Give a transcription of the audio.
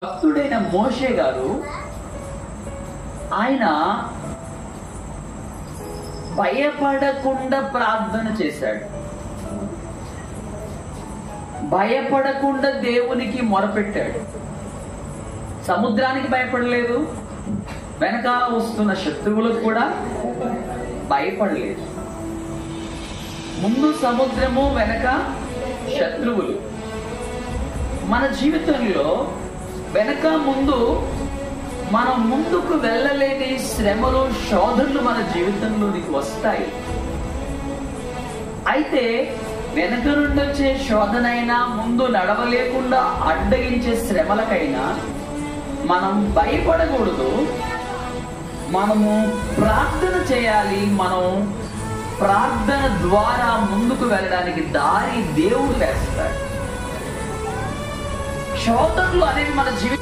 భక్తుడైన మోషే గారు ఆయన భయపడకుండా ప్రార్థన చేశాడు. భయపడకుండా దేవునికి మొరపెట్టాడు. సముద్రానికి భయపడలేదు, వెనకాల వస్తున్న శత్రువులకు కూడా భయపడలేదు. ముందు సముద్రము, వెనక శత్రువులు. మన జీవితంలో వెనక ముందు మనం ముందుకు వెళ్ళలేని శ్రమలు, శోధనలు మన జీవితంలోనికి వస్తాయి. అయితే వెనక నుండి వచ్చే శోధనైనా, ముందు నడవలేకుండా అడ్డగించే శ్రమలకైనా మనం భయపడకూడదు. మనము ప్రార్థన చేయాలి. మనం ప్రార్థన ద్వారా ముందుకు వెళ్ళడానికి దారి దేవుడు వేస్తాడు. శోధనలు అనేవి మన జీవితం